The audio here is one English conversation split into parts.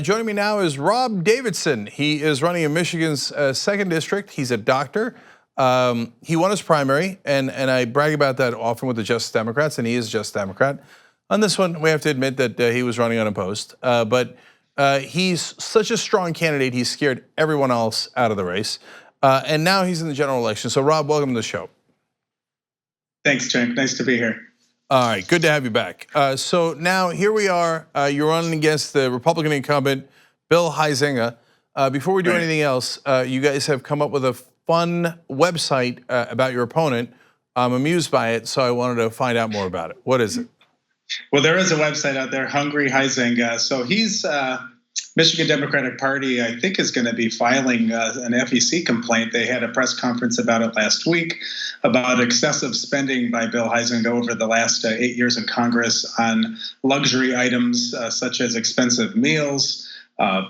Joining me now is Rob Davidson. He is running in Michigan's 2nd district. He's a doctor. He won his primary, and I brag about that often with the Just Democrats, and he is a Just Democrat. On this one, we have to admit that he was running unopposed, but he's such a strong candidate, he scared everyone else out of the race, and now he's in the general election. So Rob, welcome to the show. Thanks, Cenk. Nice to be here. All right, good to have you back. So now here we are. You're running against the Republican incumbent, Bill Huizenga. Before we do anything else, you guys have come up with a fun website about your opponent. I'm amused by it, so I wanted to find out more about it. What is it? Well, there is a website out there, Hungry Huizenga. So he's Michigan Democratic Party, I think, is going to be filing an FEC complaint. They had a press conference about it last week about excessive spending by Bill Huizenga over the last 8 years in Congress on luxury items such as expensive meals,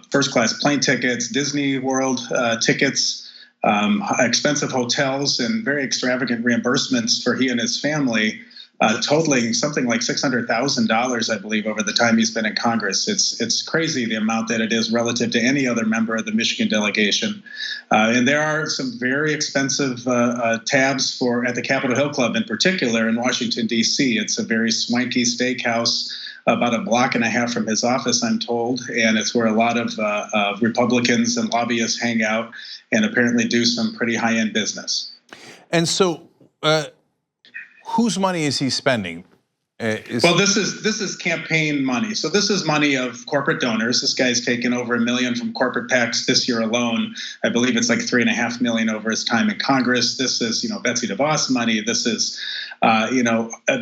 first-class plane tickets, Disney World tickets, expensive hotels, and very extravagant reimbursements for he and his family. Totaling something like $600,000, I believe, over the time he's been in Congress. It's crazy the amount that it is relative to any other member of the Michigan delegation. And there are some very expensive tabs at the Capitol Hill Club in particular in Washington, D.C. It's a very swanky steakhouse about a block and a half from his office, I'm told, and it's where a lot of Republicans and lobbyists hang out and apparently do some pretty high-end business. And so, whose money is he spending? Well, this is campaign money. So this is money of corporate donors. This guy's taken over $1 million from corporate PACs this year alone. I believe it's like $3.5 million over his time in Congress. This is, Betsy DeVos money. This is,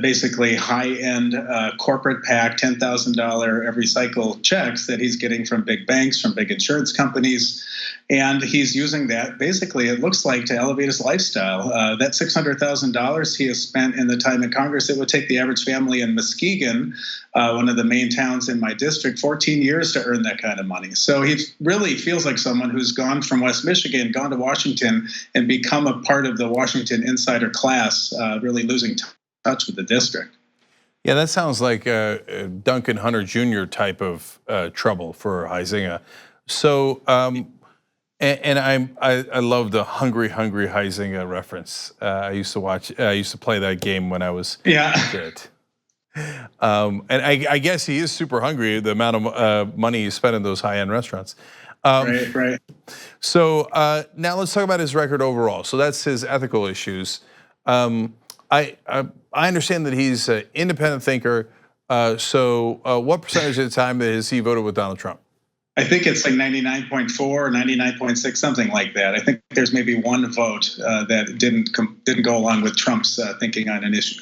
basically high-end corporate PAC, $10,000 every cycle checks that he's getting from big banks, from big insurance companies. And he's using that, basically, it looks like, to elevate his lifestyle. That $600,000 he has spent in the time in Congress, it would take the average family in Muskegon, one of the main towns in my district, 14 years to earn that kind of money. So he really feels like someone who's gone from West Michigan, gone to Washington, and become a part of the Washington insider class, really losing touch with the district. Yeah, that sounds like a Duncan Hunter Jr. type of trouble for Huizenga. So, and I love the hungry Huizenga reference. I used to play that game when I was a kid. And I guess he is super hungry, the amount of money he spent in those high-end restaurants. Right. So now let's talk about his record overall. So that's his ethical issues. I understand that he's an independent thinker. So what percentage of the time has he voted with Donald Trump? I think it's like 99.4 or 99.6, something like that. I think there's maybe one vote that didn't go along with Trump's thinking on an issue,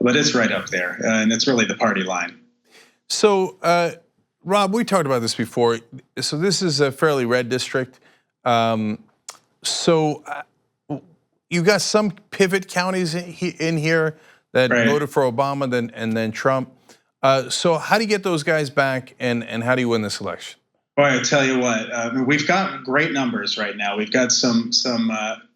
but it's right up there, and it's really the party line. So, Rob, we talked about this before. So this is a fairly red district. So you got some pivot counties in here that voted for Obama and then Trump. So how do you get those guys back, and how do you win this election? Boy, I tell you what, we've got great numbers right now. We've got some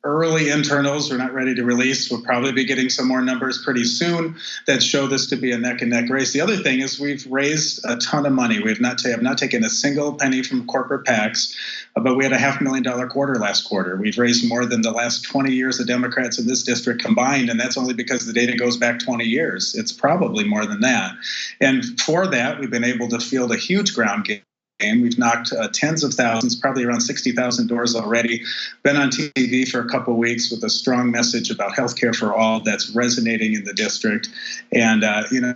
early internals we're not ready to release. We'll probably be getting some more numbers pretty soon that show this to be a neck-and-neck race. The other thing is we've raised a ton of money. We have not taken a single penny from corporate PACs, but we had a $500,000 quarter last quarter. We've raised more than the last 20 years of Democrats in this district combined, and that's only because the data goes back 20 years. It's probably more than that. And for that, we've been able to field a huge ground game. We've knocked tens of thousands, probably around 60,000 doors already. Been on TV for a couple of weeks with a strong message about healthcare for all that's resonating in the district. And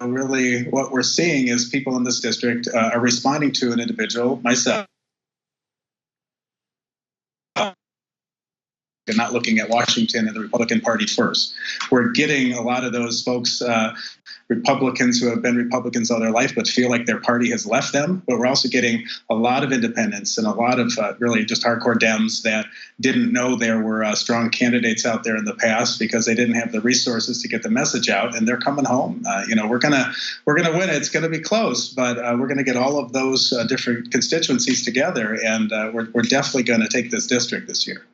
really what we're seeing is people in this district are responding to an individual, myself, and not looking at Washington and the Republican Party first. We're getting a lot of those folks, Republicans who have been Republicans all their life but feel like their party has left them. But we're also getting a lot of independents and a lot of really just hardcore Dems that didn't know there were strong candidates out there in the past because they didn't have the resources to get the message out, and they're coming home. We're gonna win. It's gonna be close, but we're gonna get all of those different constituencies together, and we're definitely gonna take this district this year.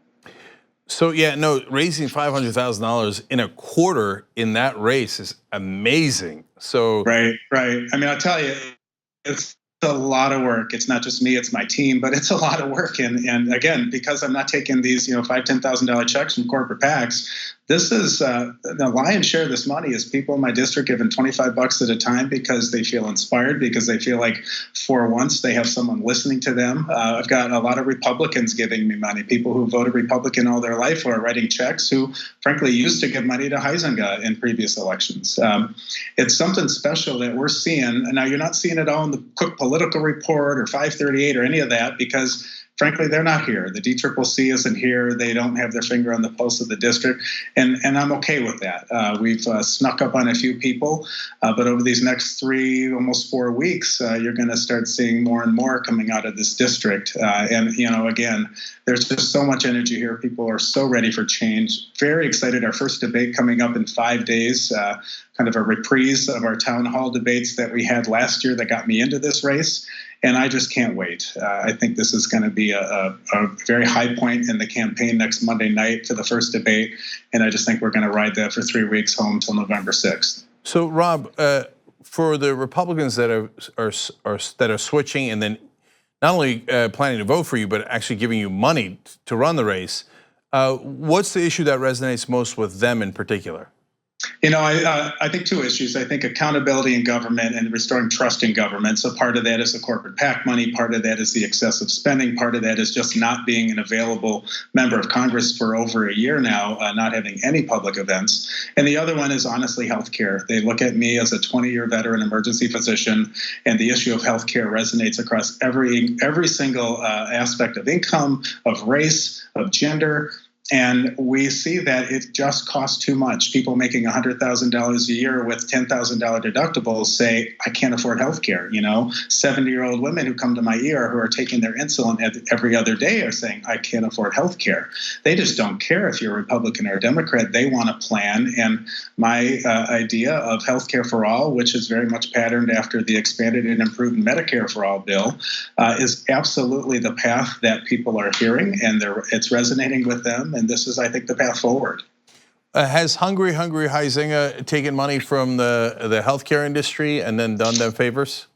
So yeah, no, raising $500,000 in a quarter in that race is amazing. So right. I mean, I'll tell you, it's a lot of work. It's not just me, it's my team, but it's a lot of work. And again, because I'm not taking these, $5,000, $10,000 checks from corporate PACs, this is the lion's share of this money is people in my district giving $25 at a time because they feel inspired, because they feel like for once they have someone listening to them. I've got a lot of Republicans giving me money, people who voted Republican all their life who are writing checks who frankly used to give money to Huizenga in previous elections. It's something special that we're seeing. And now you're not seeing it all in the Cook Political Report or 538 or any of that because frankly, they're not here. The DCCC isn't here. They don't have their finger on the pulse of the district, and I'm okay with that. We've snuck up on a few people, but over these next 3, almost 4 weeks, you're going to start seeing more and more coming out of this district. And again, there's just so much energy here. People are so ready for change. Very excited. Our first debate coming up in 5 days. Kind of a reprise of our town hall debates that we had last year that got me into this race. And I just can't wait. I think this is going to be a very high point in the campaign next Monday night for the first debate. And I just think we're going to ride that for 3 weeks home till November 6th. So, Rob, for the Republicans that are switching and then not only planning to vote for you, but actually giving you money to run the race, what's the issue that resonates most with them in particular? I think 2 issues. I think accountability in government and restoring trust in government. So part of that is the corporate PAC money. Part of that is the excessive spending. Part of that is just not being an available member of Congress for over a year now, not having any public events. And the other one is honestly healthcare. They look at me as a 20-year veteran emergency physician, and the issue of healthcare resonates across every single aspect of income, of race, of gender. And we see that it just costs too much. People making $100,000 a year with $10,000 deductibles say, I can't afford health care. 70-year-old women who come to my ER who are taking their insulin every other day are saying, I can't afford health care. They just don't care if you're a Republican or a Democrat. They want a plan. And my idea of health care for all, which is very much patterned after the expanded and improved Medicare for all bill, is absolutely the path that people are hearing, and it's resonating with them. And this is, I think, the path forward. Has Hungry Huizenga taken money from the healthcare industry and then done them favors?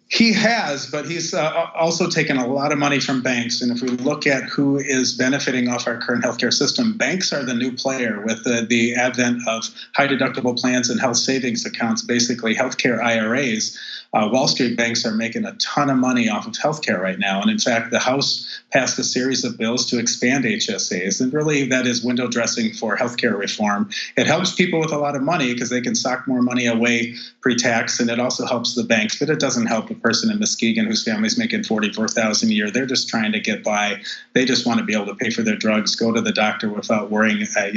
He has, but he's also taken a lot of money from banks. And if we look at who is benefiting off our current healthcare system, banks are the new player with the advent of high deductible plans and health savings accounts, basically healthcare IRAs. Wall Street banks are making a ton of money off of healthcare right now. And in fact, the House passed a series of bills to expand HSAs. And really, that is window dressing for healthcare reform. It helps people with a lot of money because they can sock more money away pre-tax, and it also helps the banks. But it doesn't help a person in Muskegon whose family's making $44,000 a year. They're just trying to get by. They just want to be able to pay for their drugs, go to the doctor without worrying, if they're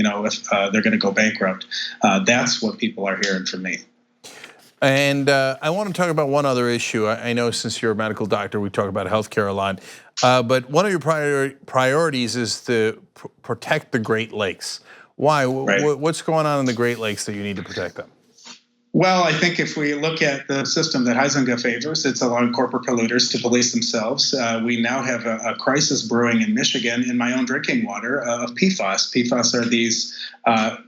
going to go bankrupt. That's what people are hearing from me. And I want to talk about one other issue. I know since you're a medical doctor, we talk about healthcare a lot. But one of your priorities is to protect the Great Lakes. Why? Right. What's going on in the Great Lakes that you need to protect them? Well, I think if we look at the system that Huizenga favors, it's allowing corporate polluters to police themselves. We now have a crisis brewing in Michigan in my own drinking water of PFAS. PFAS are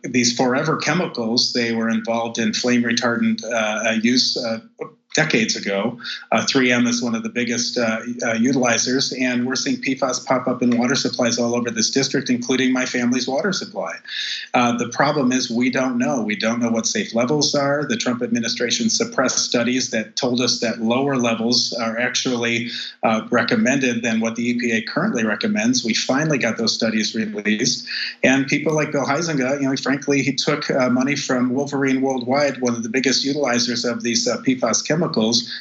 these forever chemicals. They were involved in flame retardant use decades ago. 3M is one of the biggest utilizers, and we're seeing PFAS pop up in water supplies all over this district, including my family's water supply. The problem is we don't know. We don't know what safe levels are. The Trump administration suppressed studies that told us that lower levels are actually recommended than what the EPA currently recommends. We finally got those studies released, and people like Bill Huizenga, frankly, he took money from Wolverine Worldwide, one of the biggest utilizers of these PFAS chemicals,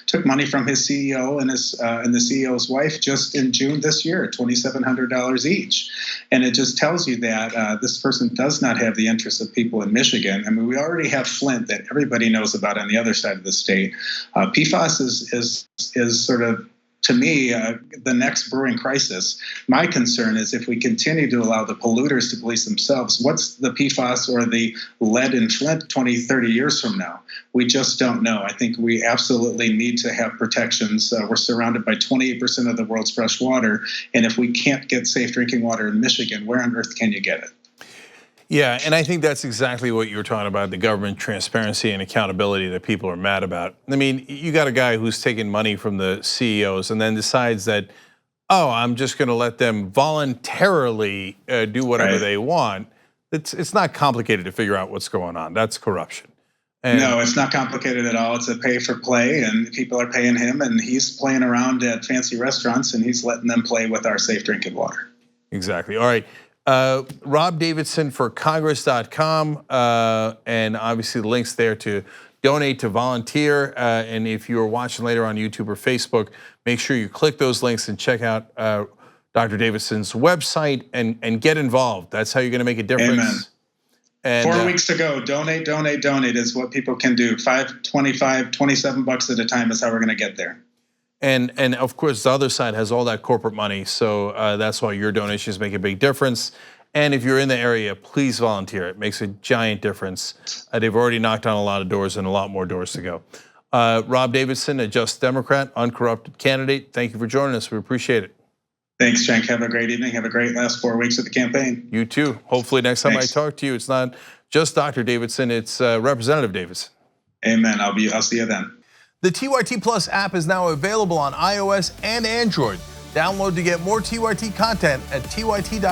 took money from his CEO and the CEO's wife just in June this year, $2,700 each. And it just tells you that this person does not have the interests of people in Michigan. I mean, we already have Flint that everybody knows about on the other side of the state. PFAS is sort of, to me, the next brewing crisis. My concern is if we continue to allow the polluters to police themselves, what's the PFAS or the lead in Flint 20, 30 years from now? We just don't know. I think we absolutely need to have protections. We're surrounded by 28% of the world's fresh water. And if we can't get safe drinking water in Michigan, where on earth can you get it? Yeah, and I think that's exactly what you were talking about, the government transparency and accountability that people are mad about. I mean, you got a guy who's taking money from the CEOs and then decides that, oh, I'm just going to let them voluntarily do whatever they want. It's not complicated to figure out what's going on. That's corruption. And no, it's not complicated at all. It's a pay for play, and people are paying him, and he's playing around at fancy restaurants, and he's letting them play with our safe drinking water. Exactly. All right. Rob Davidson for Congress.com, and obviously the links there to donate, to volunteer. And if you're watching later on YouTube or Facebook, make sure you click those links and check out Dr. Davidson's website and get involved. That's how you're going to make a difference. Amen. And 4 weeks to go. Donate, donate, donate is what people can do. $5, $25, $27 at a time is how we're going to get there. And of course, the other side has all that corporate money, so that's why your donations make a big difference. And if you're in the area, please volunteer. It makes a giant difference. They've already knocked on a lot of doors and a lot more doors to go. Rob Davidson, a Just Democrat, uncorrupted candidate. Thank you for joining us. We appreciate it. Thanks, Cenk. Have a great evening. Have a great last 4 weeks of the campaign. You too. Hopefully next time I talk to you, it's not just Dr. Davidson, it's Representative Davidson. Amen. I'll see you then. The TYT Plus app is now available on iOS and Android. Download to get more TYT content at tyt.com/app.